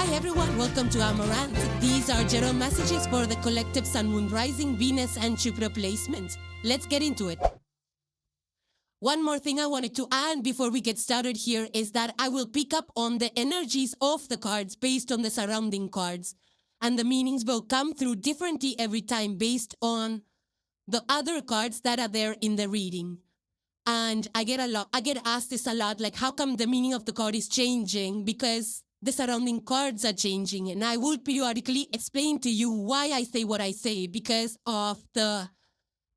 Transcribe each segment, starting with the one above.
Hi everyone, welcome to Amaranth. These are general messages for the collective Sun, Moon, Rising, Venus and Jupiter placements. Let's get into it. One more thing I wanted to add before we get started here is that I will pick up on the energies of the cards based on the surrounding cards. And the meanings will come through differently every time based on the other cards that are there in the reading. And I get asked this a lot, like how come the meaning of the card is changing? Because the surrounding cards are changing. And I will periodically explain to you why I say what I say, because of the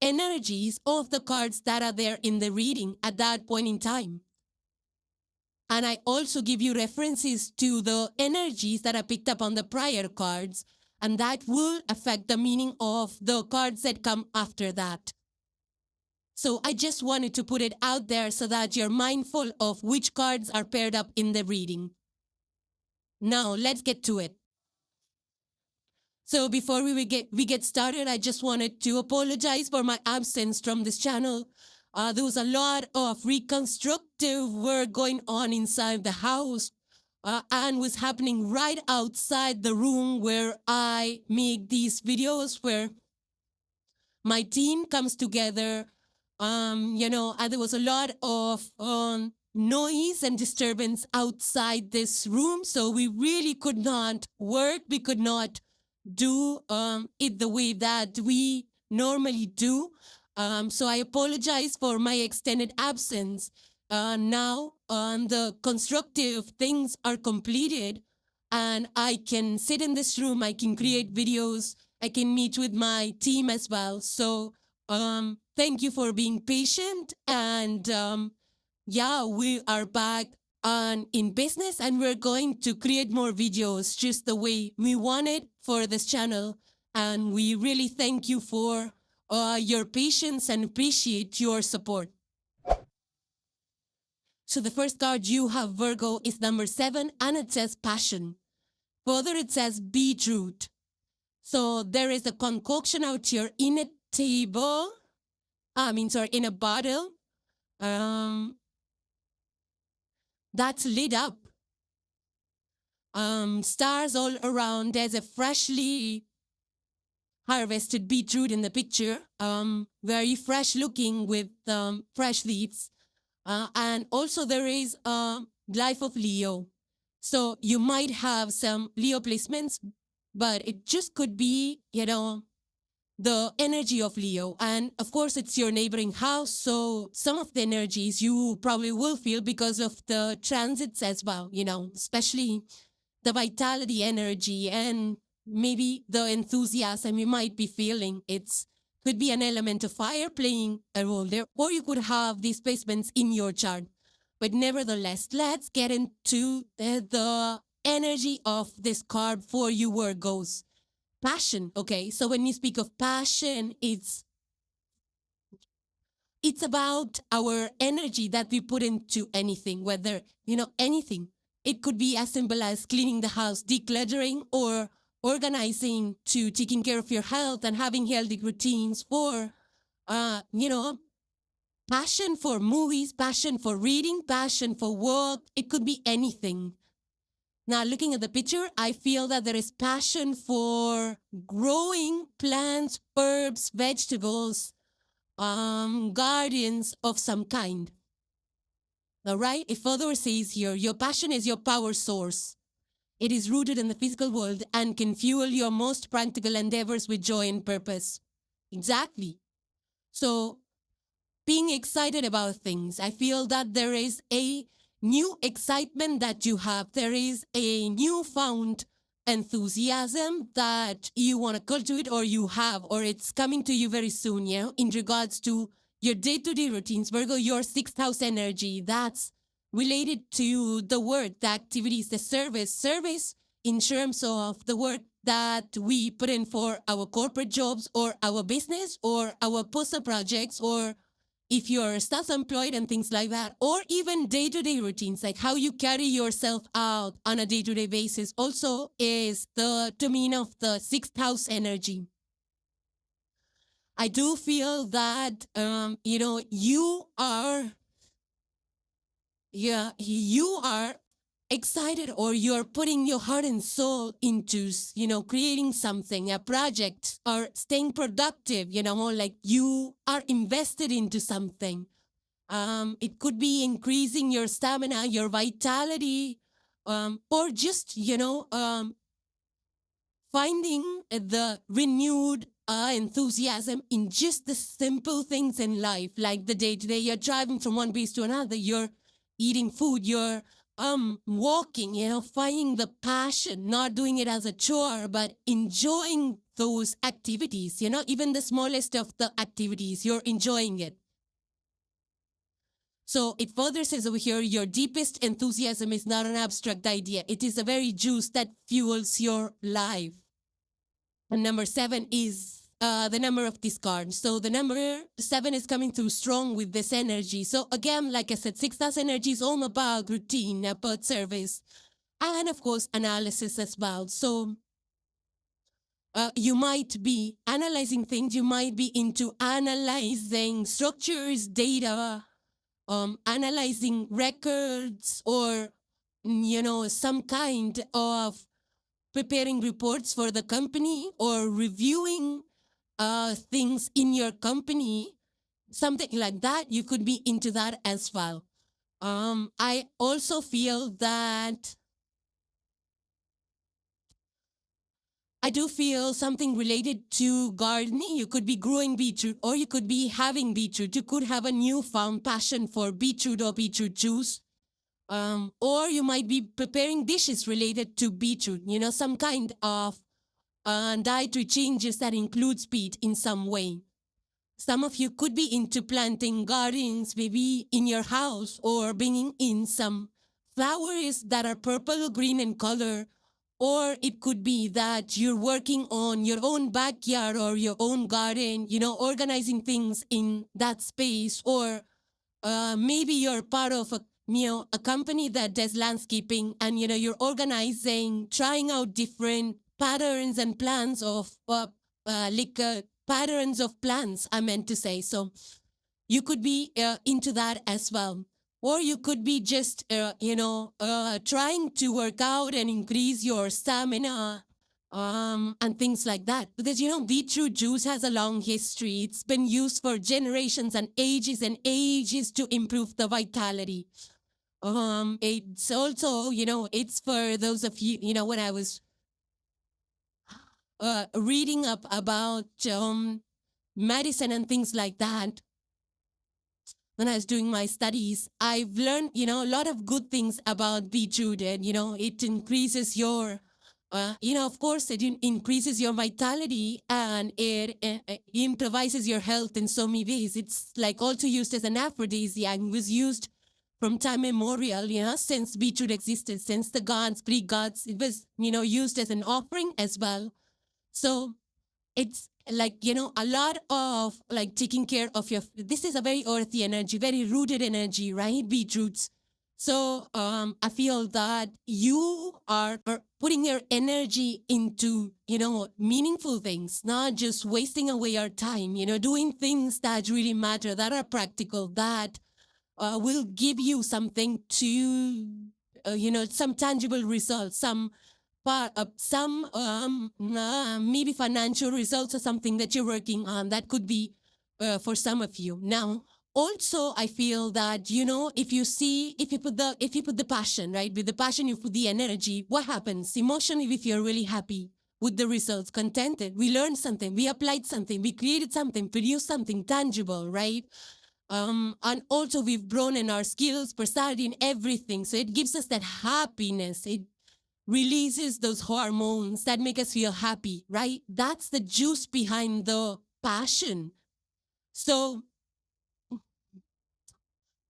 energies of the cards that are there in the reading at that point in time. And I also give you references to the energies that are picked up on the prior cards, and that will affect the meaning of the cards that come after that. So I just wanted to put it out there so that you're mindful of which cards are paired up in the reading. Now, let's get to it. So before we get started, I just wanted to apologize for my absence from this channel. There was a lot of reconstructive work going on inside the house and was happening right outside the room where I make these videos, where my team comes together. And there was a lot of noise and disturbance outside this room, so we really could not work. We could not do it the way that we normally do. So I apologize for my extended absence. Now the constructive things are completed and I can sit in this room, I can create videos, I can meet with my team as well. So thank you for being patient, and yeah, we are back in business, and we're going to create more videos just the way we want it for this channel. And we really thank you for your patience and appreciate your support. So the first card you have, Virgo, is number 7, and it says passion. Further, it says beetroot. So there is a concoction out here in a table. In a bottle. That's lit up. Stars all around. There's a freshly harvested beetroot in the picture. Very fresh looking with fresh leaves. And also there is life of Leo. So you might have some Leo placements, but it just could be, the energy of Leo. And of course, it's your neighboring house. So some of the energies you probably will feel because of the transits as well, especially the vitality energy and maybe the enthusiasm you might be feeling. It could be an element of fire playing a role there, or you could have these placements in your chart. But nevertheless, let's get into the energy of this card for you, Virgos. Passion. Okay, so when you speak of passion, it's about our energy that we put into anything, whether, anything. It could be as simple as cleaning the house, decluttering, or organizing, to taking care of your health and having healthy routines, for, passion for movies, passion for reading, passion for work. It could be anything. Now, looking at the picture, I feel that there is passion for growing plants, herbs, vegetables, gardens of some kind. All right? It further says here, your passion is your power source. It is rooted in the physical world and can fuel your most practical endeavors with joy and purpose. Exactly. So, being excited about things, I feel that there is a new excitement that you have. There is a newfound enthusiasm that you want to cultivate, or you have, or it's coming to you very soon, in regards to your day-to-day routines. Virgo, your 6th house energy, that's related to the work, the activities, the service in terms of the work that we put in for our corporate jobs or our business or our personal projects, or if you're self-employed and things like that, or even day-to-day routines, like how you carry yourself out on a day-to-day basis, also is the domain of the 6th house energy. I do feel that, you are excited, or you're putting your heart and soul into, creating something, a project, or staying productive, like you are invested into something. It could be increasing your stamina, your vitality, or just, finding the renewed enthusiasm in just the simple things in life, like the day to day. You're driving from one place to another. You're eating food. You're walking. Finding the passion, not doing it as a chore, but enjoying those activities. Even the smallest of the activities, you're enjoying it. So it further says over here, your deepest enthusiasm is not an abstract idea. It is the very juice that fuels your life. And number 7 is the number of discard. So the number 7 is coming through strong with this energy. So again, like I said, 6th energy is all about routine, about service, and of course, analysis as well. So you might be analyzing things. You might be into analyzing structures, data, analyzing records, or, some kind of preparing reports for the company, or reviewing things in your company, something like that. You could be into that as well. I also feel that I do feel something related to gardening. You could be growing beetroot, or you could be having beetroot. You could have a newfound passion for beetroot or beetroot juice. Or you might be preparing dishes related to beetroot, some kind of dietary changes that includes beet in some way. Some of you could be into planting gardens, maybe in your house, or bringing in some flowers that are purple or green in color. Or it could be that you're working on your own backyard or your own garden, organizing things in that space. Or maybe you're part of a company that does landscaping, and, you're organizing, trying out different patterns and plans of patterns of plants, I meant to say. So you could be into that as well. Or you could be just, trying to work out and increase your stamina and things like that. Because, beetroot juice has a long history. It's been used for generations and ages to improve the vitality. It's also, it's for those of you, when I was reading up about medicine and things like that, when I was doing my studies, I've learned, a lot of good things about beetroot. And, it increases your, of course, it increases your vitality, and it improvises your health in so many ways. It's like also used as an aphrodisiac. It was used from time immemorial, since beetroot existed, since the gods, Greek gods. It was, used as an offering as well. So it's like, a lot of like taking care of this is a very earthy energy, very rooted energy, right? Beetroots. So I feel that you are putting your energy into, meaningful things, not just wasting away your time, doing things that really matter, that are practical, that will give you something to, some tangible results, some maybe financial results, or something that you're working on. That could be for some of you. Now, also, I feel that, if you put the passion, right? With the passion, you put the energy. What happens emotionally? If you're really happy with the results, contented, we learned something, we applied something, we created something, produced something tangible, right? And also we've grown in our skills, personality, and everything. So it gives us that happiness. It releases those hormones that make us feel happy, right? That's the juice behind the passion. So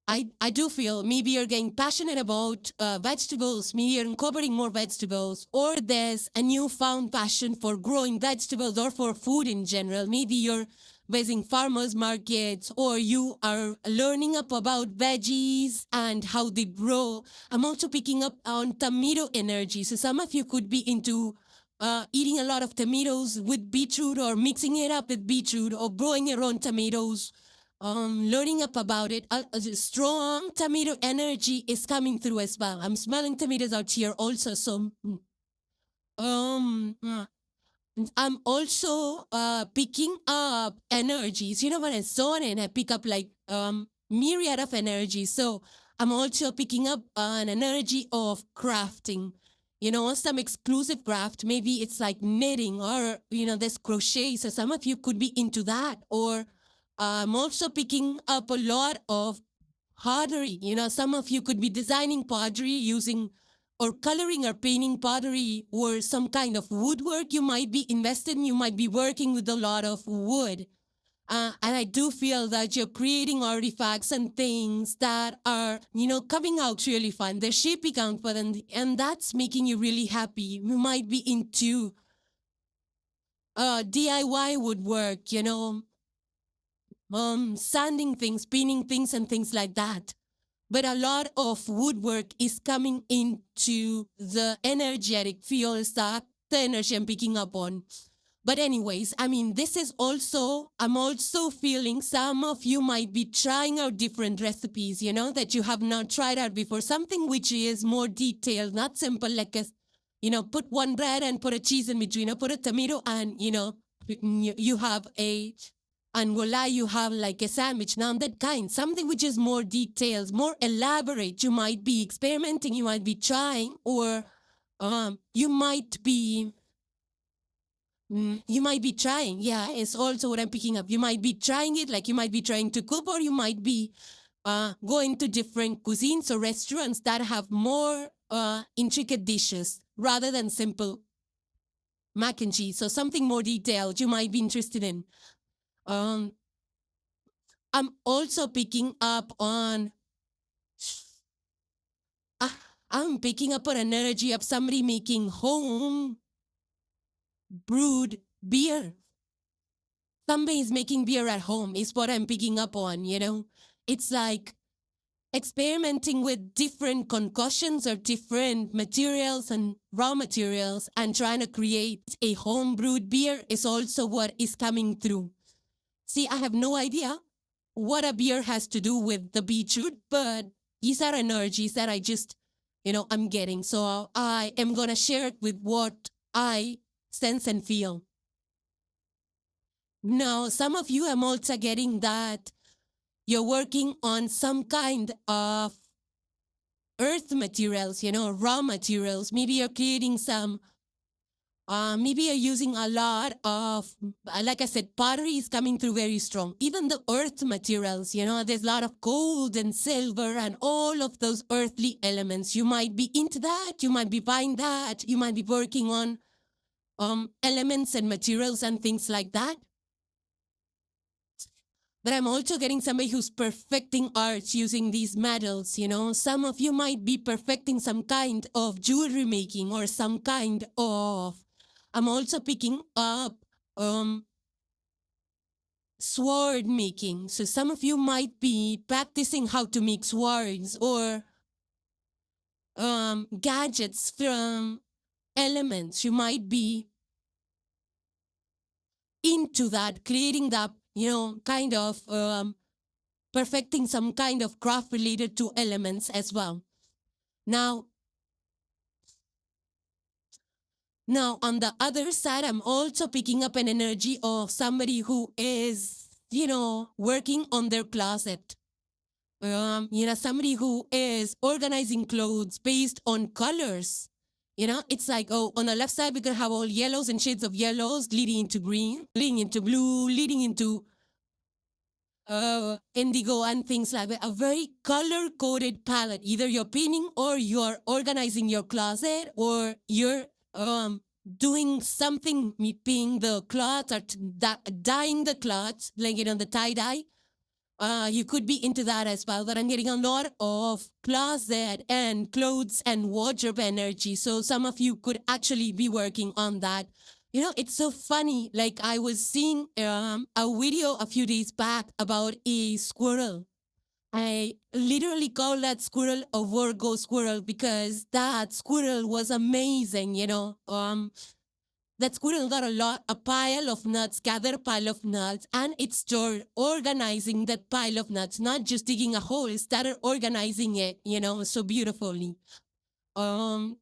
I do feel maybe you're getting passionate about vegetables, maybe you're incorporating more vegetables, or there's a newfound passion for growing vegetables or for food in general. Maybe you're visiting farmers markets, or you are learning up about veggies and how they grow. I'm also picking up on tomato energy. So some of you could be into eating a lot of tomatoes with beetroot, or mixing it up with beetroot, or growing your own tomatoes. learning up about it. Strong tomato energy is coming through as well. I'm smelling tomatoes out here also. So, uh, I'm also picking up energies. You know, when I zone in, I pick up like myriad of energies. So I'm also picking up an energy of crafting. You know, some exclusive craft. Maybe it's like knitting or, you know, there's crochet. So some of you could be into that. Or I'm also picking up a lot of pottery. You know, some of you could be designing pottery using or coloring or painting pottery or some kind of woodwork you might be invested in. You might be working with a lot of wood. And I do feel that you're creating artifacts and things that are, you know, coming out really fun. They're shaping out for them, and that's making you really happy. You might be into DIY woodwork, you know, sanding things, painting things, and things like that. But a lot of woodwork is coming into the energetic fields that the energy I'm picking up on. But anyways, I mean, this is also, I'm also feeling some of you might be trying out different recipes, you know, that you have not tried out before. Something which is more detailed, not simple, like a, you know, put one bread and put a cheese in between, or put a tomato and, you know, you have a, and voila, you have like a sandwich. Now that kind, something which is more details, more elaborate. You might be experimenting, you might be trying, or you might be trying. Yeah, it's also what I'm picking up. You might be trying it, like you might be trying to cook, or you might be going to different cuisines or restaurants that have more intricate dishes rather than simple mac and cheese. So something more detailed you might be interested in. Um, I'm also picking up on, I'm picking up an energy of somebody making home brewed beer. Somebody's making beer at home is what I'm picking up on, you know? It's like experimenting with different concoctions or different materials and raw materials and trying to create a home brewed beer is also what is coming through. See, I have no idea what a beer has to do with the beetroot, but these are energies that I just, you know, I'm getting. So I am going to share it with what I sense and feel. Now, some of you, I'm also getting that you're working on some kind of earth materials, you know, raw materials. Maybe you're creating some, maybe you're using a lot of, like I said, pottery is coming through very strong. Even the earth materials, you know, there's a lot of gold and silver and all of those earthly elements. You might be into that. You might be buying that. You might be working on elements and materials and things like that. But I'm also getting somebody who's perfecting arts using these metals, you know. Some of you might be perfecting some kind of jewelry making or some kind of, I'm also picking up sword making. So some of you might be practicing how to make swords or gadgets from elements. You might be into that, creating that, you know, kind of perfecting some kind of craft related to elements as well. Now, on the other side, I'm also picking up an energy of somebody who is, you know, working on their closet. You know, somebody who is organizing clothes based on colors. You know, it's like, oh, on the left side, we can have all yellows and shades of yellows leading into green, leading into blue, leading into indigo and things like that. A very color-coded palette. Either you're painting or you're organizing your closet or you're doing something, painting the cloth or dyeing the cloth, like, you know, the tie-dye. You could be into that as well, but I'm getting a lot of closet and clothes and wardrobe energy. So some of you could actually be working on that. You know, it's so funny. Like I was seeing a video a few days back about a squirrel. I literally call that squirrel a Virgo squirrel because that squirrel was amazing, you know. that squirrel got a pile of nuts, gathered a pile of nuts, and it started organizing that pile of nuts, not just digging a hole, it started organizing it, so beautifully. And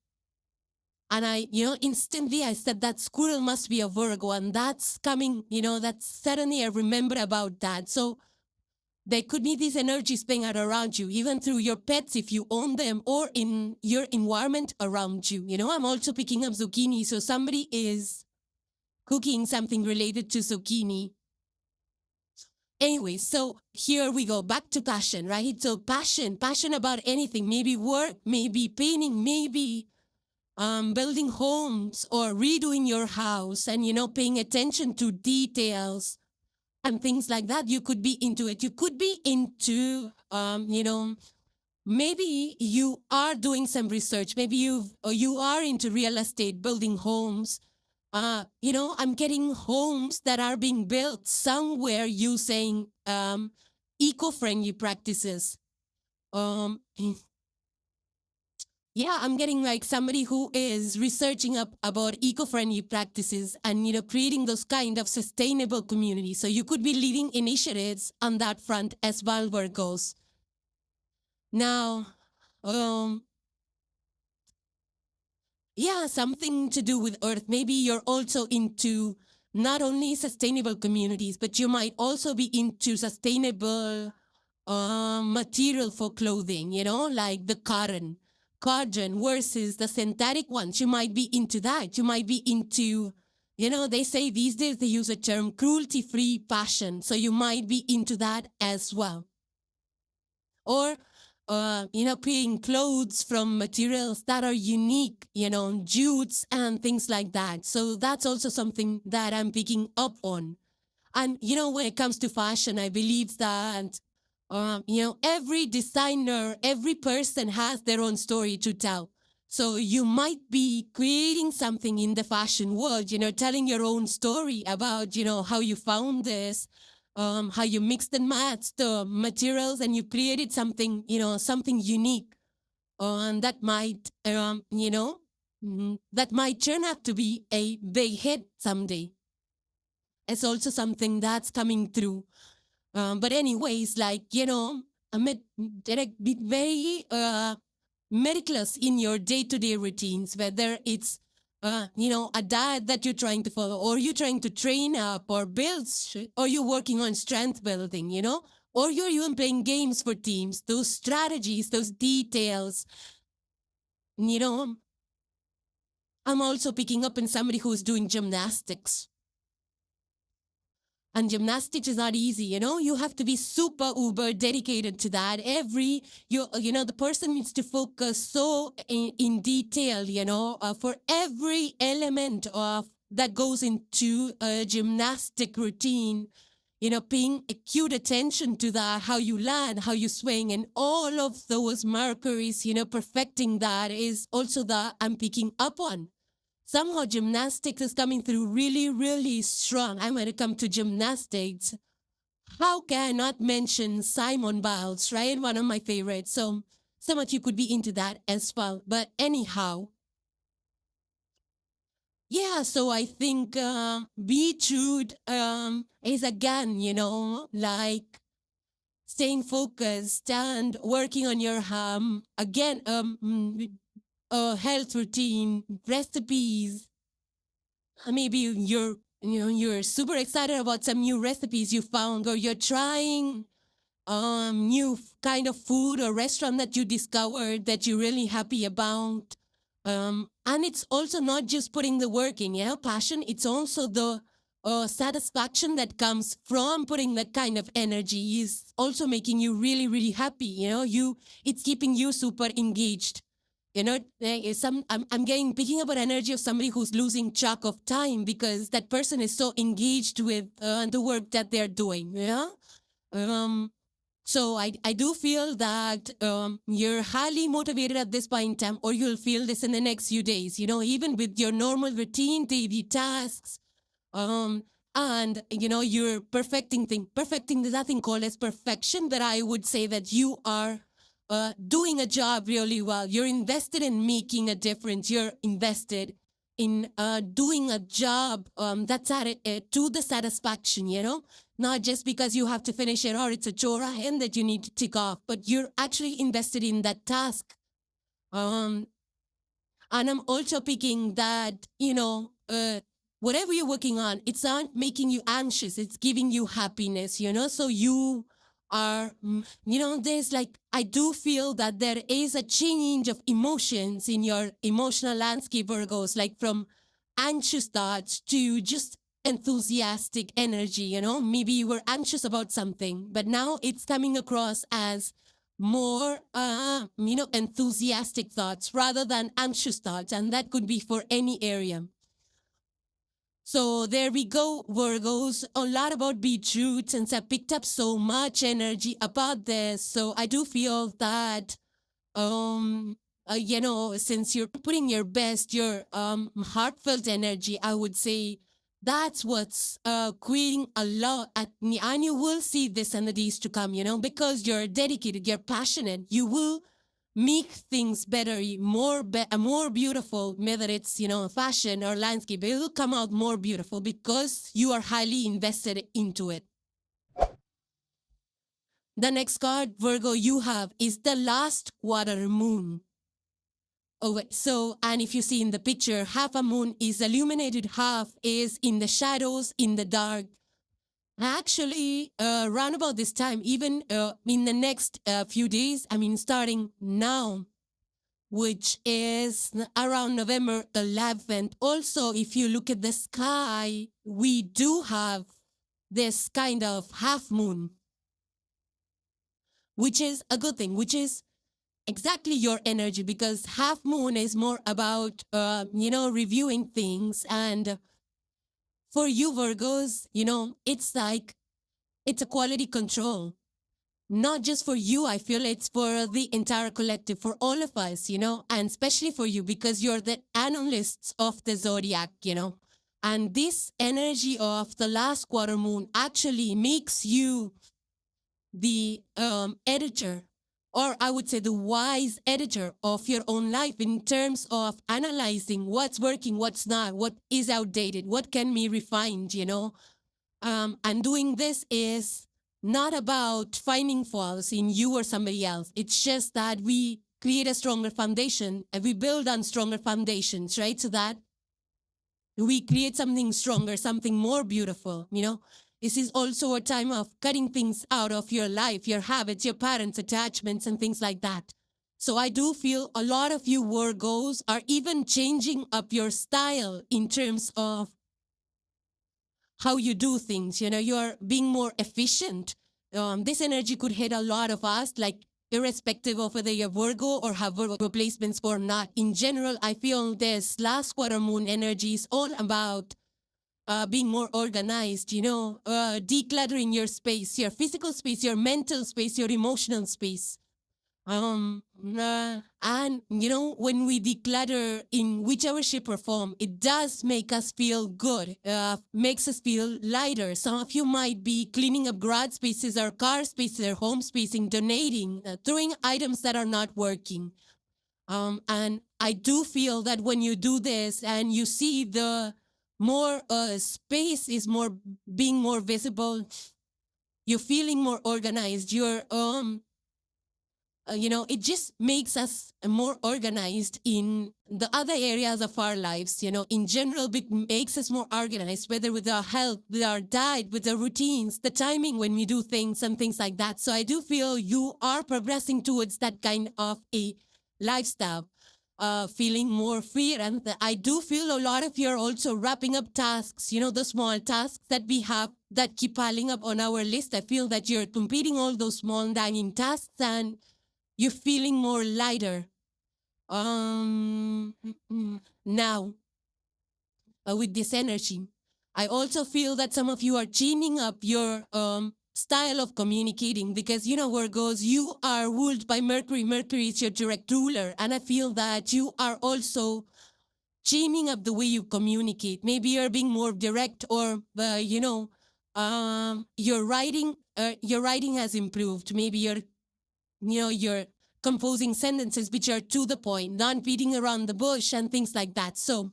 instantly I said that squirrel must be a Virgo, and that's coming, that suddenly I remember about that. So there could be these energies playing out around you, even through your pets if you own them, or in your environment around you. I'm also picking up zucchini, so somebody is cooking something related to zucchini. Anyway, so here we go, back to passion, right? So passion about anything, maybe work, maybe painting, maybe building homes or redoing your house and, paying attention to details and things like that. You could be into it. You could be into, maybe you are doing some research. Maybe you are into real estate, building homes. I'm getting homes that are being built somewhere using eco-friendly practices. Yeah, I'm getting like somebody who is researching up about eco-friendly practices and, creating those kind of sustainable communities. So you could be leading initiatives on that front as well, Virgos. Now, yeah, something to do with Earth. Maybe you're also into not only sustainable communities, but you might also be into sustainable material for clothing, like the cotton versus the synthetic ones. You might be into that. You might be into, they say these days they use a term cruelty-free fashion. So you might be into that as well. Or, creating clothes from materials that are unique, jutes and things like that. So that's also something that I'm picking up on. And, when it comes to fashion, I believe that every designer, every person has their own story to tell. So you might be creating something in the fashion world, telling your own story about, how you found this, how you mixed and matched the materials and you created something, something unique. And that might, that might turn out to be a big hit someday. It's also something that's coming through. But anyways, like, be very meticulous in your day-to-day routines, whether it's, a diet that you're trying to follow, or you're trying to train up or build, or you're working on strength building, or you're even playing games for teams, those strategies, those details, I'm also picking up in somebody who's doing gymnastics. And gymnastics is not easy, you have to be super uber dedicated to that. The person needs to focus so in detail, for every element of that goes into a gymnastic routine, paying acute attention to that, how you land, how you swing, and all of those markers, perfecting that is also that I'm picking up on. Somehow gymnastics is coming through really, really strong. And when it comes to gymnastics, how can I not mention Simone Biles, right? One of my favorites. So much you could be into that as well. But anyhow, yeah, so I think Beetroot is again, like staying focused and working on your health routine, recipes. Maybe you're super excited about some new recipes you found, or you're trying new kind of food or restaurant that you discovered that you're really happy about. And it's also not just putting the work in, passion. It's also the satisfaction that comes from putting that kind of energy is also making you really, really happy. It's keeping you super engaged. I'm picking up an energy of somebody who's losing track of time because that person is so engaged with the work that they're doing. Yeah. So I do feel that you're highly motivated at this point in time, or you'll feel this in the next few days, even with your normal routine, daily tasks, and, you're perfecting that thing called as perfection, that I would say that you are doing a job really well. You're invested in making a difference. You're invested in doing a job that's to the satisfaction, not just because you have to finish it or it's a chore and that you need to tick off, but you're actually invested in that task. And I'm also picking that, whatever you're working on, it's not making you anxious. It's giving you happiness, so you are, there's I do feel that there is a change of emotions in your emotional landscape, Virgos, like from anxious thoughts to just enthusiastic energy, maybe you were anxious about something, but now it's coming across as more, enthusiastic thoughts rather than anxious thoughts. And that could be for any area. So there we go, Virgos. A lot about beetroot, since I picked up so much energy about this. So I do feel that, since you're putting your best, your heartfelt energy, I would say that's what's creating a lot. And you will see this in the days to come, because you're dedicated, you're passionate, you will make things better, more beautiful, whether it's, fashion or landscape. It will come out more beautiful because you are highly invested into it. The next card, Virgo, you have is the last quarter moon. And if you see in the picture, half a moon is illuminated, half is in the shadows, in the dark. Actually, around about this time, even in the next few days, starting now, which is around November 11th. Also, if you look at the sky, we do have this kind of half moon, which is a good thing, which is exactly your energy, because half moon is more about, reviewing things. And for you, Virgos, it's a quality control. Not just for you, I feel it's for the entire collective, for all of us, and especially for you, because you're the analysts of the zodiac, and this energy of the last quarter moon actually makes you the editor, or I would say the wise editor of your own life in terms of analyzing what's working, what's not, what is outdated, what can be refined, and doing this is not about finding faults in you or somebody else. It's just that we create a stronger foundation and we build on stronger foundations, right? So that we create something stronger, something more beautiful, This is also a time of cutting things out of your life, your habits, your patterns, attachments, and things like that. So I do feel a lot of you Virgos are even changing up your style in terms of how you do things. You're being more efficient. This energy could hit a lot of us, irrespective of whether you're Virgo or have Virgo placements or not. In general, I feel this last quarter moon energy is all about being more organized, decluttering your space, your physical space, your mental space, your emotional space. And when we declutter in whichever shape or form, it does make us feel good, makes us feel lighter. Some of you might be cleaning up garage spaces or car spaces or home spacing, donating, throwing items that are not working. And I do feel that when you do this and you see the more space is being more visible, you're feeling more organized, you're it just makes us more organized in the other areas of our lives. In general, it makes us more organized, whether with our health, with our diet, with the routines, the timing when we do things and things like that. So I do feel you are progressing towards that kind of a lifestyle, feeling more free. And I do feel a lot of you are also wrapping up tasks, the small tasks that we have that keep piling up on our list. I feel that you're completing all those small dangling tasks and you're feeling more lighter. Now, with this energy, I also feel that some of you are changing up your style of communicating, because, Virgos, you are ruled by Mercury. Mercury is your direct ruler. And I feel that you are also changing up the way you communicate. Maybe you're being more direct, or, your writing has improved. Maybe you're composing sentences which are to the point, not beating around the bush and things like that. So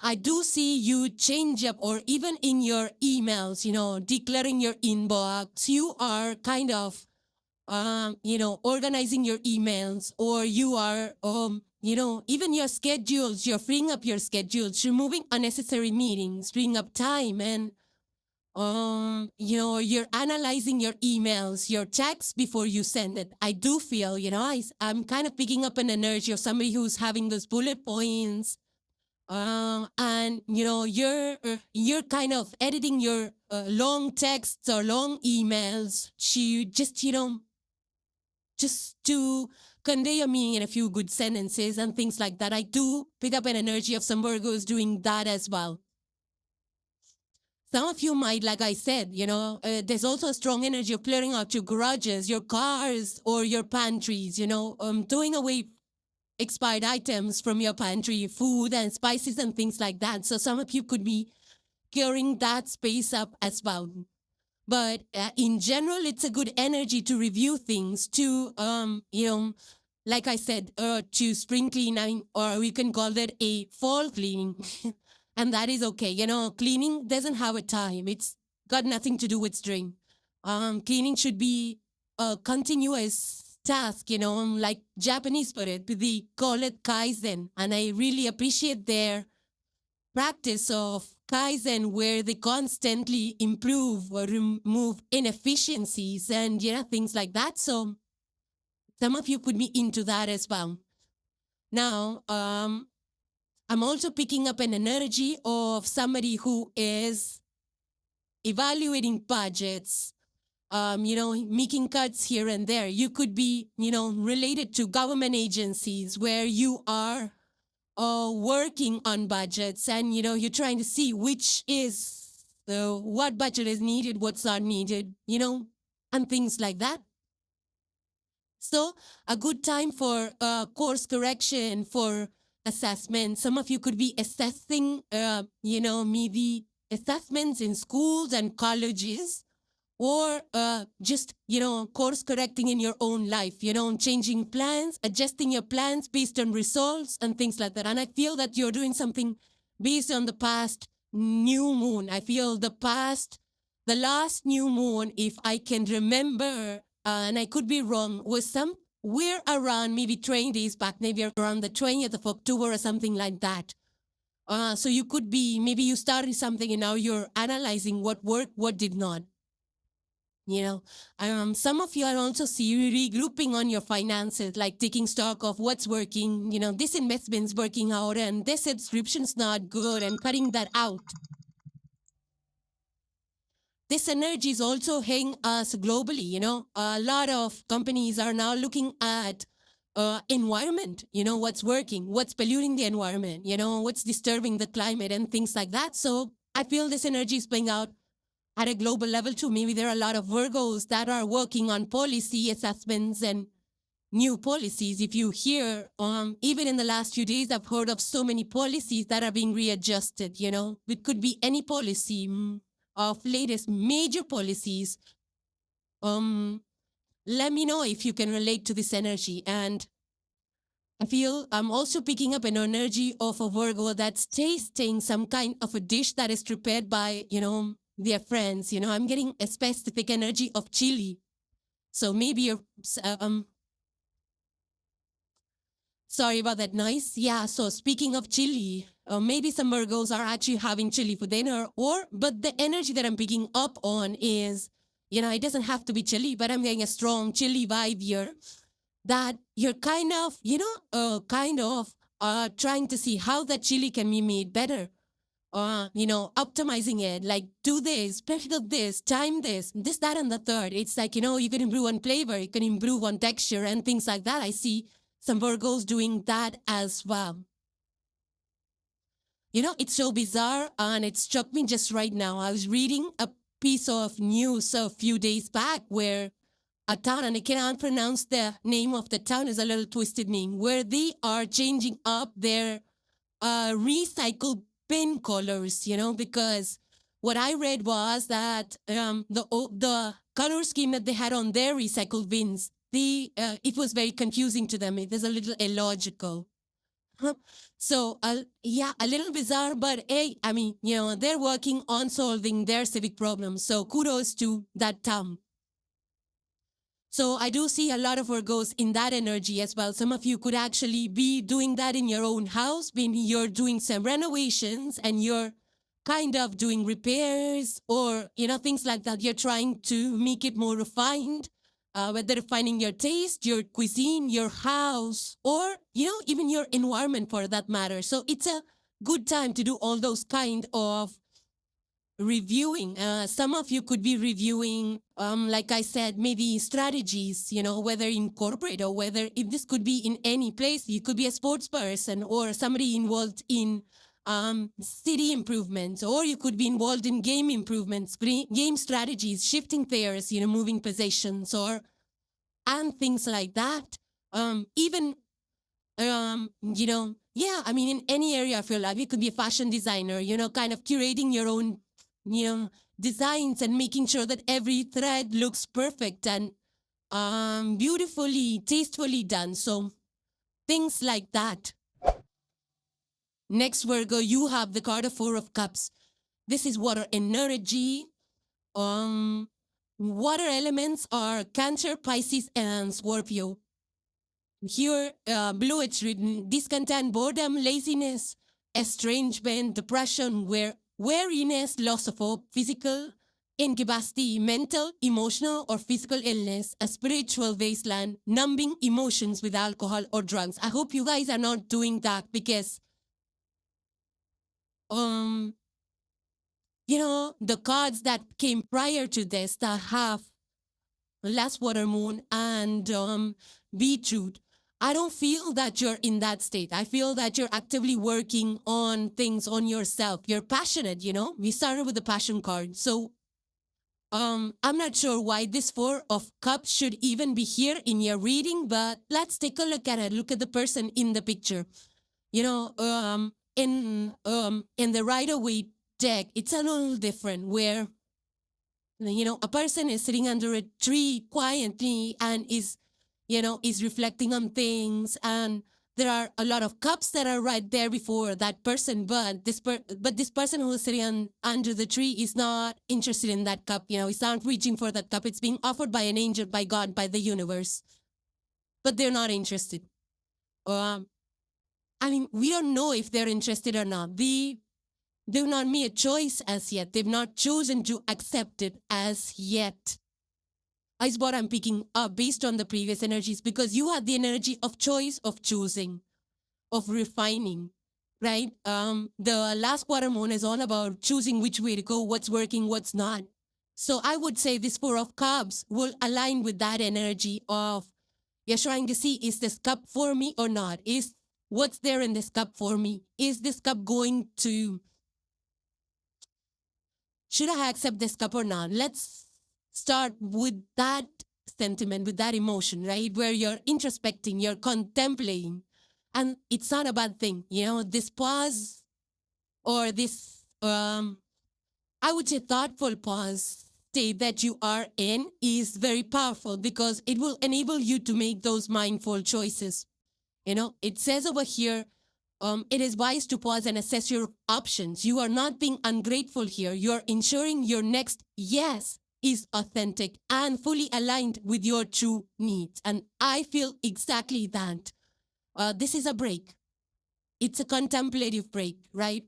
I do see you change up, or even in your emails, declaring your inbox, you are kind of, organizing your emails, or you are, even your schedules, you're freeing up your schedules, removing unnecessary meetings, freeing up time, and you're analyzing your emails, your texts before you send it. I do feel, I'm kind of picking up an energy of somebody who's having those bullet points, and you're kind of editing your long texts or long emails to just to convey your meaning in a few good sentences and things like that. I do pick up an energy of some Virgos doing that as well. Some of you might, like I said, there's also a strong energy of clearing out your garages, your cars, or your pantries, throwing away expired items from your pantry, food and spices and things like that. So some of you could be clearing that space up as well. But in general, it's a good energy to review things, to, like I said, to spring cleaning, or we can call that a fall cleaning. And that is okay. Cleaning doesn't have a time. It's got nothing to do with string. Cleaning should be a continuous task, like Japanese put it, they call it kaizen. And I really appreciate their practice of kaizen, where they constantly improve or remove inefficiencies and, things like that. So some of you could be into that as well. Now, I'm also picking up an energy of somebody who is evaluating budgets, making cuts here and there. You could be, related to government agencies where you are working on budgets, and, you're trying to see which is what budget is needed, what's not needed, and things like that. So a good time for course correction, for assessment. Some of you could be assessing, maybe assessments in schools and colleges, or just, course correcting in your own life, changing plans, adjusting your plans based on results and things like that. And I feel that you're doing something based on the past new moon. I feel the last new moon, if I can remember, and I could be wrong, was somewhere around maybe 20 days back, maybe around the 20th of October or something like that. So you could be, maybe you started something and now you're analyzing what worked, what did not. Some of you are also regrouping on your finances, like taking stock of what's working, this investment's working out and this subscription's not good, and cutting that out. This energy is also hitting us globally. A lot of companies are now looking at environment, what's working, what's polluting the environment, what's disturbing the climate and things like that. So I feel this energy is playing out at a global level too. Maybe there are a lot of Virgos that are working on policy assessments and new policies. If you hear, even in the last few days, I've heard of so many policies that are being readjusted. It could be any policy of latest major policies. Let me know if you can relate to this energy. And I feel I'm also picking up an energy of a Virgo that's tasting some kind of a dish that is prepared by, their friends. I'm getting a specific energy of chili. So maybe you're, sorry about that noise. Yeah, so speaking of chili, maybe some Virgos are actually having chili for dinner, but the energy that I'm picking up on is, it doesn't have to be chili, but I'm getting a strong chili vibe here, that you're kind of, trying to see how that chili can be made better. Optimizing it, like do this, special this, time this, that, and the third. It's like, you can improve on flavor, you can improve on texture and things like that. I see some Virgos doing that as well. It's so bizarre, and it struck me just right now. I was reading a piece of news a few days back where a town, and I cannot pronounce the name of the town, is a little twisted name, where they are changing up their recycled bin colors, because what I read was that the color scheme that they had on their recycled bins, it was very confusing to them. It was a little illogical. So, yeah, a little bizarre, but hey, I mean, they're working on solving their civic problems. So kudos to that town. So I do see a lot of Virgos in that energy as well. Some of you could actually be doing that in your own house. Maybe you're doing some renovations and you're kind of doing repairs or, things like that. You're trying to make it more refined, whether refining your taste, your cuisine, your house, or, even your environment for that matter. So it's a good time to do all those kind of reviewing. Some of you could be reviewing, like I said, maybe strategies, whether in corporate or whether if this could be in any place. You could be a sports person or somebody involved in city improvements, or you could be involved in game improvements, game strategies, shifting players, moving positions, and things like that. Even yeah, I mean, in any area of your life, you could be a fashion designer, kind of curating your own, designs and making sure that every thread looks perfect and beautifully, tastefully done. So things like that. Next, Virgo, you have the card of Four of Cups. This is water energy. Water elements are Cancer, Pisces, and Scorpio. Here, below it's written discontent, boredom, laziness, estrangement, depression, weariness, loss of hope, physical incapacity, mental, emotional, or physical illness, a spiritual wasteland, numbing emotions with alcohol or drugs. I hope you guys are not doing that because, the cards that came prior to this that have last water moon and beetroot, I don't feel that you're in that state. I feel that you're actively working on things on yourself. You're passionate, we started with the passion card. So I'm not sure why this Four of Cups should even be here in your reading, but let's take a look at it. Look at the person in the picture. In the Rider-Waite deck, it's a little different where a person is sitting under a tree quietly and is reflecting on things, and there are a lot of cups that are right there before that person, but this person who is sitting under the tree is not interested in that cup. He's not reaching for that cup. It's being offered by an angel, by God, by the universe, but they're not interested. I mean, we don't know if they're interested or not. They've not made a choice as yet. They've not chosen to accept it as yet. Is what I'm picking up based on the previous energies, because you had the energy of choice, of choosing, of refining, right? The last quarter moon is all about choosing which way to go, what's working, what's not. So I would say this Four of Cups will align with that energy of you're trying to see, is this cup for me or not? Is what's there in this cup for me? Is this cup going to, should I accept this cup or not? Let's start with that sentiment, with that emotion, right? Where you're introspecting, you're contemplating, and it's not a bad thing. This pause or this, I would say thoughtful pause state that you are in is very powerful because it will enable you to make those mindful choices. It says over here, it is wise to pause and assess your options. You are not being ungrateful here. You're ensuring your next yes is authentic and fully aligned with your true needs. And I feel exactly that. This is a break. It's a contemplative break, right?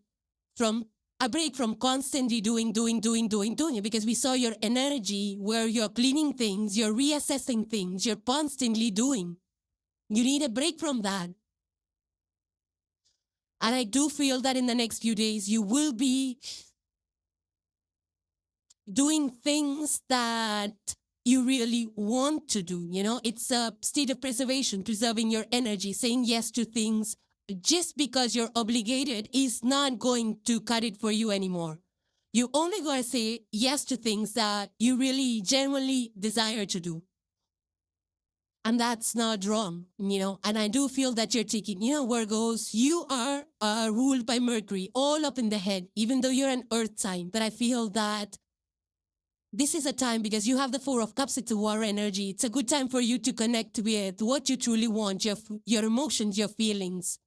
From a break from constantly doing, because we saw your energy where you're cleaning things, you're reassessing things, you're constantly doing. You need a break from that. And I do feel that in the next few days, you will be doing things that you really want to do. It's a state of preservation, preserving your energy, saying yes to things just because you're obligated is not going to cut it for you anymore. You only got to say yes to things that you really genuinely desire to do. And that's not wrong, and I do feel that you're taking, Virgos, you are ruled by Mercury all up in the head, even though you're an earth sign. But I feel that this is a time, because you have the Four of Cups, it's a war energy. It's a good time for you to connect with what you truly want, your emotions, your feelings.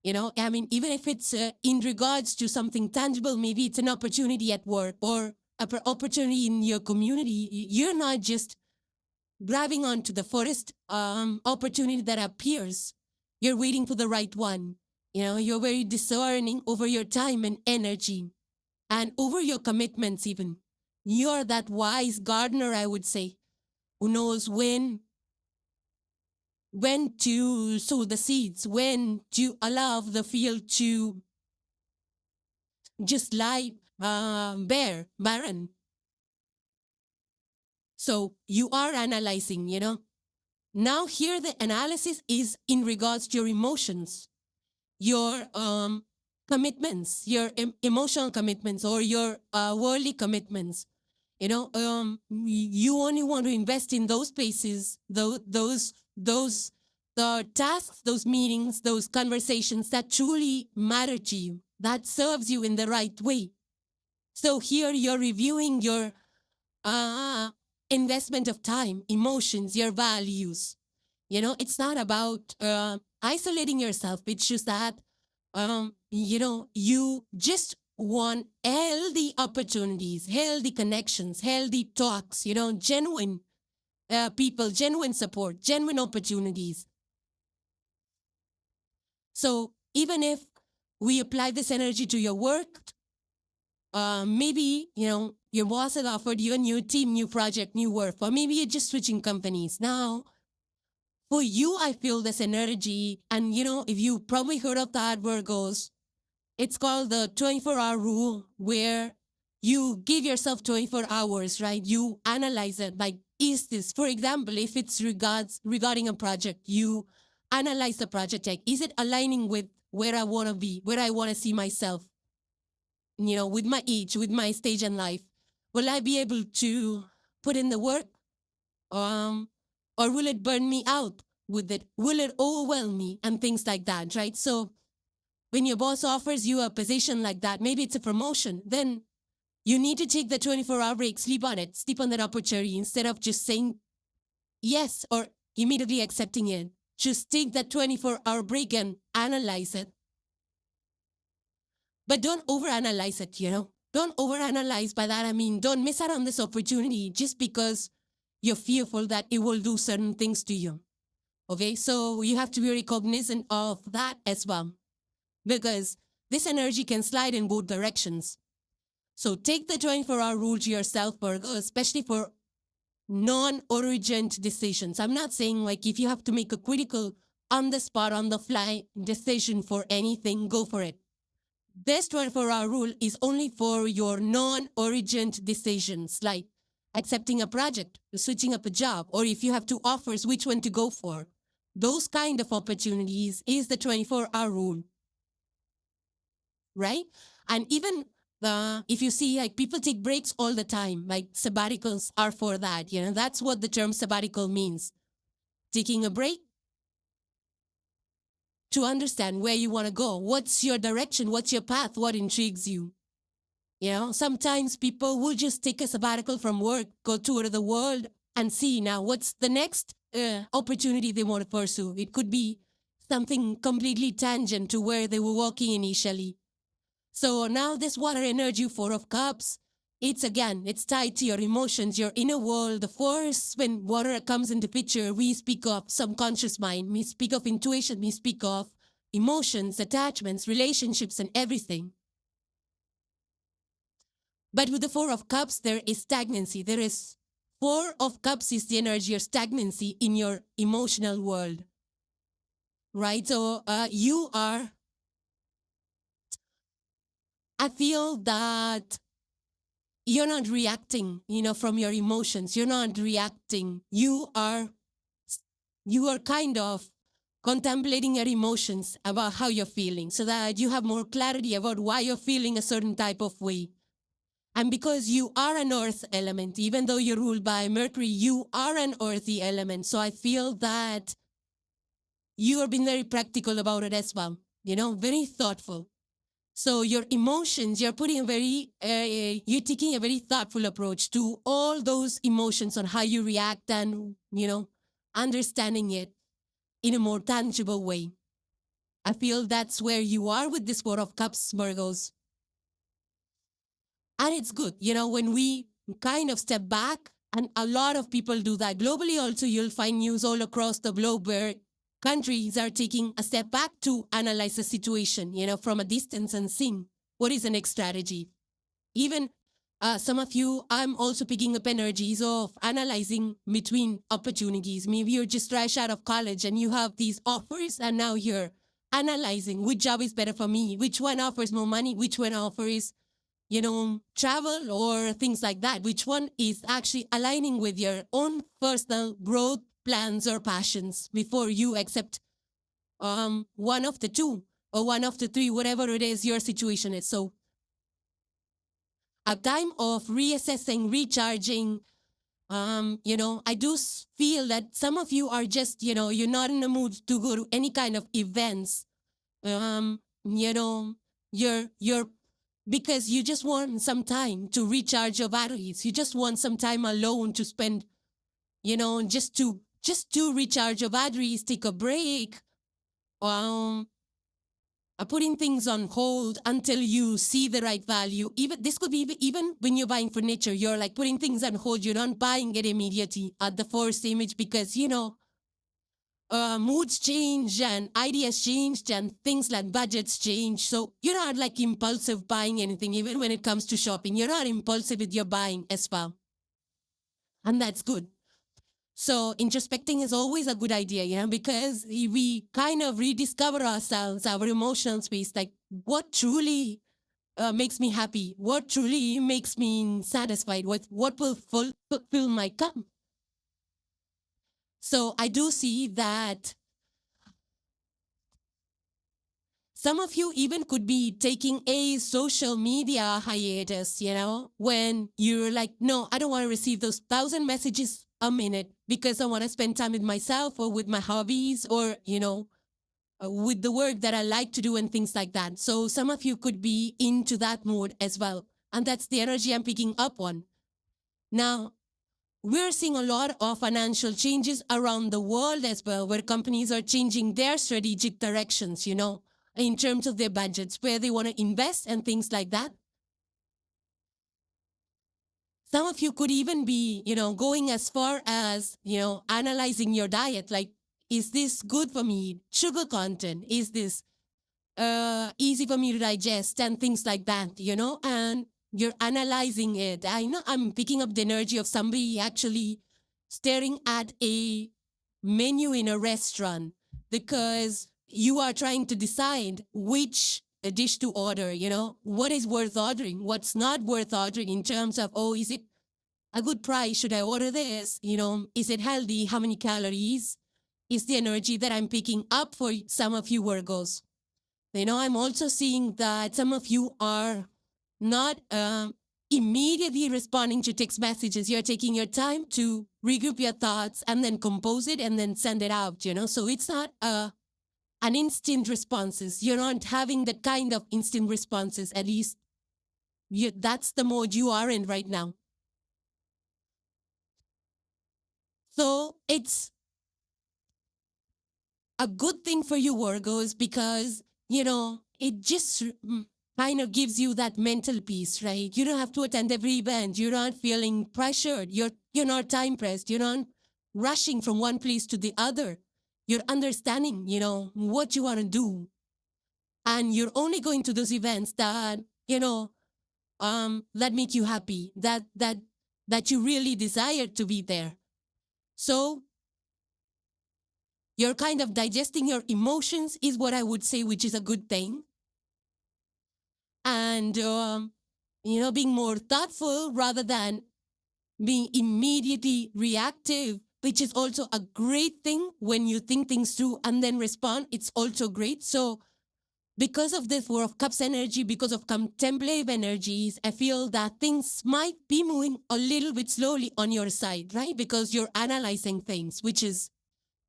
I mean, even if it's in regards to something tangible, maybe it's an opportunity at work or an opportunity in your community. You're not just grabbing onto the first opportunity that appears. You're waiting for the right one. You're very discerning over your time and energy and over your commitments even. You're that wise gardener, I would say, who knows when to sow the seeds, when to allow the field to just lie barren. So you are analyzing, Now here the analysis is in regards to your emotions, your commitments, your emotional commitments or your worldly commitments. You only want to invest in those places, those the tasks, those meetings, those conversations that truly matter to you, that serves you in the right way. So here you're reviewing your investment of time, emotions, your values. It's not about isolating yourself. It's just that, you just want healthy opportunities, healthy connections, healthy talks, genuine people, genuine support, genuine opportunities. So even if we apply this energy to your work, maybe, your boss has offered you a new team, new project, new work, or maybe you're just switching companies. Now, for you, I feel this energy. And, if you probably heard of that, Virgos, it's called the 24-hour rule, where you give yourself 24 hours, right? You analyze it. Like, is this, for example, if it's regarding a project, you analyze the project. Like, is it aligning with where I want to be, where I want to see myself? With my age, with my stage in life, will I be able to put in the work? Or will it burn me out with it? Will it overwhelm me and things like that, right? So when your boss offers you a position like that, maybe it's a promotion, then you need to take the 24-hour break, sleep on it, sleep on that opportunity instead of just saying yes or immediately accepting it. Just take that 24-hour break and analyze it. But don't overanalyze it, Don't overanalyze. By that, I mean, don't miss out on this opportunity just because you're fearful that it will do certain things to you. Okay, so you have to be very cognizant of that as well, because this energy can slide in both directions. So take the 24-hour rule to yourself, Virgo, especially for non-urgent decisions. I'm not saying like if you have to make a critical, on the spot, on the fly decision for anything, go for it. This 24-hour rule is only for your non-urgent decisions, like accepting a project, switching up a job, or if you have two offers, which one to go for. Those kind of opportunities is the 24-hour rule, right? And even if you see, like, people take breaks all the time, like sabbaticals are for that. That's what the term sabbatical means. Taking a break to understand where you want to go. What's your direction? What's your path? What intrigues you? Sometimes people will just take a sabbatical from work, go tour the world and see now what's the next opportunity they want to pursue. It could be something completely tangent to where they were walking initially. So now this water energy, 4 of Cups, it's tied to your emotions, your inner world. The force, when water comes into picture, we speak of subconscious mind, we speak of intuition, we speak of emotions, attachments, relationships, and everything. But with the 4 of Cups, there is stagnancy. 4 of Cups is the energy of stagnancy in your emotional world, right? So I feel that you're not reacting, from your emotions. You're not reacting. You are kind of contemplating your emotions about how you're feeling so that you have more clarity about why you're feeling a certain type of way. And because you are an earth element, even though you're ruled by Mercury, you are an earthy element. So I feel that you are being very practical about it as well, very thoughtful. So your emotions, you're taking a very thoughtful approach to all those emotions on how you react and, understanding it in a more tangible way. I feel that's where you are with this Four of Cups, Virgos. And it's good, when we kind of step back, and a lot of people do that. Globally also, you'll find news all across the globe where countries are taking a step back to analyze the situation, from a distance and seeing what is the next strategy. Even some of you, I'm also picking up energies of analyzing between opportunities. Maybe you're just fresh out of college and you have these offers, and now you're analyzing which job is better for me, which one offers more money, which one offers, travel or things like that, which one is actually aligning with your own personal growth plans or passions before you accept one of the two or one of the three, whatever it is your situation is. So a time of reassessing, recharging. I do feel that some of you are just, you're not in the mood to go to any kind of events. You're because you just want some time to recharge your batteries. You just want some time alone to spend, just to recharge your batteries, take a break. Putting things on hold until you see the right value. Even this could be even when you're buying furniture, you're like putting things on hold. You're not buying it immediately at the first image because moods change and ideas changed and things like budgets change. So you're not like impulsive buying anything. Even when it comes to shopping, you're not impulsive with your buying as well, and that's good. So introspecting is always a good idea, because we kind of rediscover ourselves, our emotional space, like what truly makes me happy, what truly makes me satisfied, what will fulfill my cup. So I do see that some of you even could be taking a social media hiatus, when you're like, no, I don't want to receive those 1,000 messages a minute because I want to spend time with myself or with my hobbies or, with the work that I like to do and things like that. So some of you could be into that mode as well. And that's the energy I'm picking up on. Now, we're seeing a lot of financial changes around the world as well, where companies are changing their strategic directions, in terms of their budgets, where they want to invest and things like that. Some of you could even be, going as far as, analyzing your diet. Like, is this good for me? Sugar content? Is this easy for me to digest and things like that, and you're analyzing it. I know I'm picking up the energy of somebody actually staring at a menu in a restaurant because you are trying to decide which dish to order, what is worth ordering, what's not worth ordering in terms of, is it a good price? Should I order this? Is it healthy? How many calories? Is the energy that I'm picking up for some of you Virgos. I'm also seeing that some of you are not immediately responding to text messages. You're taking your time to regroup your thoughts and then compose it and then send it out, So it's not an instant responses. You're not having that kind of instant responses. At least that's the mode you are in right now. So it's a good thing for you Virgos because, it just kind of gives you that mental peace, right? You don't have to attend every event. You're not feeling pressured. You're not time pressed. You're not rushing from one place to the other. You're understanding, what you want to do. And you're only going to those events that, that make you happy, that you really desire to be there. So you're kind of digesting your emotions is what I would say, which is a good thing. And, being more thoughtful rather than being immediately reactive, which is also a great thing when you think things through and then respond. It's also great. So because of this Four of Cups energy, because of contemplative energies, I feel that things might be moving a little bit slowly on your side, right? Because you're analyzing things, which is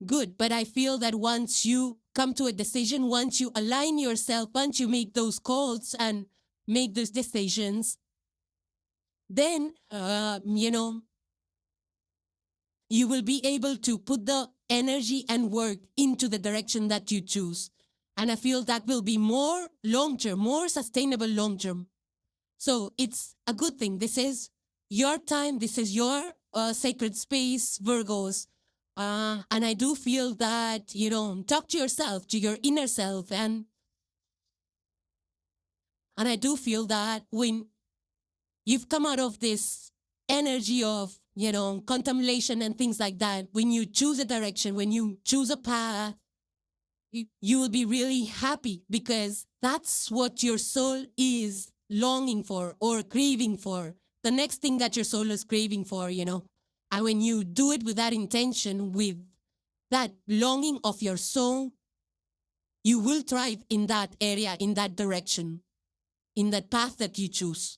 good. But I feel that once you come to a decision, once you align yourself, once you make those calls and make those decisions, then, you will be able to put the energy and work into the direction that you choose. And I feel that will be more long-term, more sustainable long-term. So it's a good thing. This is your time. This is your sacred space, Virgos. And I do feel that, talk to yourself, to your inner self. And I do feel that when you've come out of this energy of, contemplation and things like that, when you choose a direction, when you choose a path, you will be really happy because that's what your soul is longing for or craving for. The next thing that your soul is craving for, And when you do it with that intention, with that longing of your soul, you will thrive in that area, in that direction, in that path that you choose.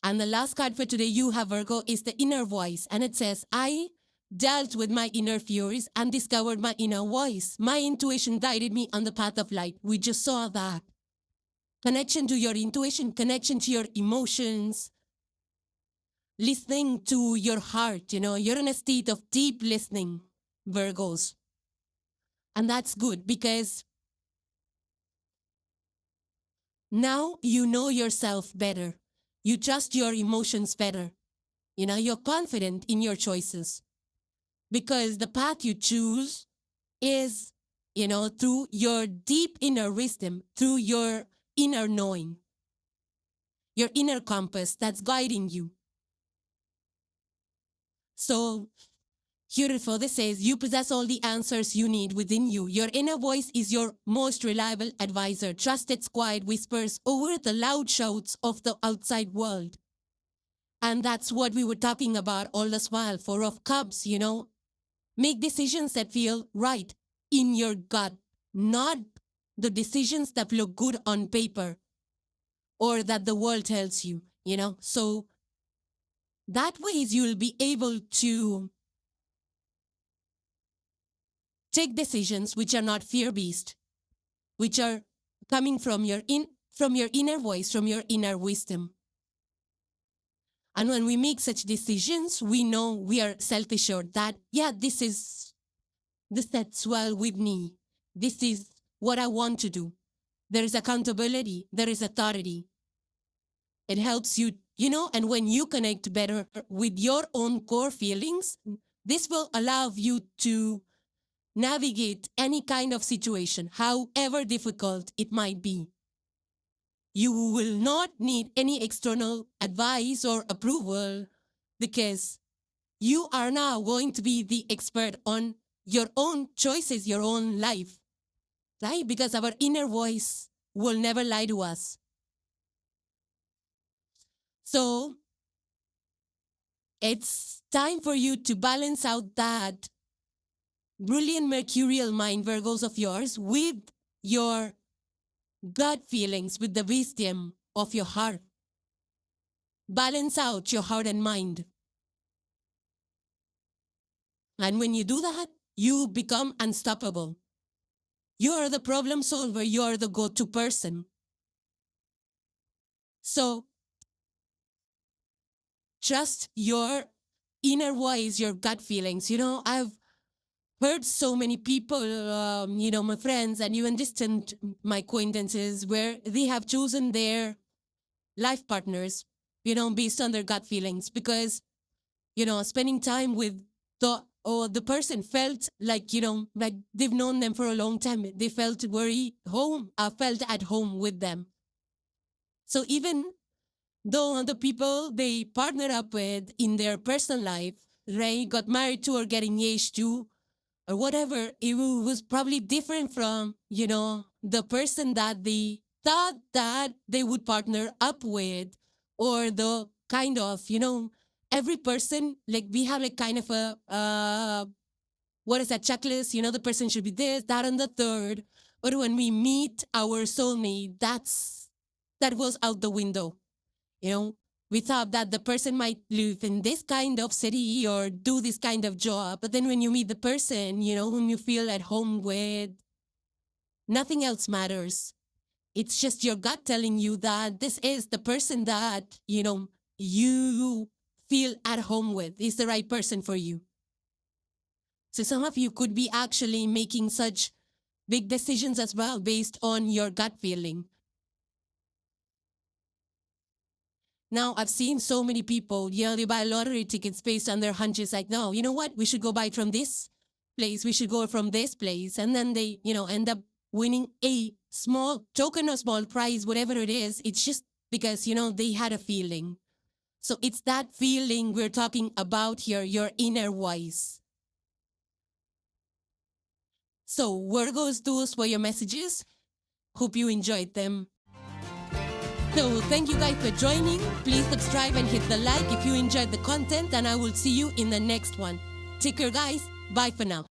And the last card for today you have, Virgo, is the inner voice. And it says, I dealt with my inner furies and discovered my inner voice. My intuition guided me on the path of light. We just saw that. Connection to your intuition, connection to your emotions, listening to your heart. You're in a state of deep listening, Virgos. And that's good because now you know yourself better. You trust your emotions better. You're confident in your choices because the path you choose is, through your deep inner wisdom, through your inner knowing, your inner compass that's guiding you. So beautiful. This says, you possess all the answers you need within you. Your inner voice is your most reliable advisor. Trust its quiet whispers over the loud shouts of the outside world. And that's what we were talking about all this while. Four of Cups, make decisions that feel right in your gut, not the decisions that look good on paper or that the world tells you, So that ways you'll be able to take decisions which are not fear-based, which are coming from your inner voice, from your inner wisdom. And when we make such decisions, we know we are self-assured that, this sets well with me. This is what I want to do. There is accountability. There is authority. It helps you, and when you connect better with your own core feelings, this will allow you to navigate any kind of situation, however difficult it might be. You will not need any external advice or approval because you are now going to be the expert on your own choices, your own life, right? Because our inner voice will never lie to us. So it's time for you to balance out that brilliant mercurial mind, Virgos, of yours with your gut feelings, with the wisdom of your heart. Balance out your heart and mind. And when you do that, you become unstoppable. You are the problem solver. You are the go-to person. So trust your inner voice, your gut feelings. I've heard so many people, my friends and even distant my acquaintances, where they have chosen their life partners, based on their gut feelings because, spending time with the person felt like, like they've known them for a long time. They felt felt at home with them. So even though the people they partner up with in their personal life, right, got married to or getting engaged to, or whatever, it was probably different from, the person that they thought that they would partner up with, or the kind of, every person, like we have like kind of a, what is that checklist? The person should be this, that, and the third. But when we meet our soulmate, that goes out the window. We thought that the person might live in this kind of city or do this kind of job. But then when you meet the person, whom you feel at home with, nothing else matters. It's just your gut telling you that this is the person that, you feel at home with, is the right person for you. So some of you could be actually making such big decisions as well based on your gut feeling. Now, I've seen so many people, they buy lottery tickets based on their hunches, like, no, you know what? We should go buy it from this place. We should go from this place. And then they, end up winning a small token or small prize, whatever it is. It's just because, they had a feeling. So it's that feeling we're talking about here, your inner voice. So Virgos, those were your messages. Hope you enjoyed them. So thank you guys for joining. Please subscribe and hit the like if you enjoyed the content, and I will see you in the next one. Take care, guys. Bye for now.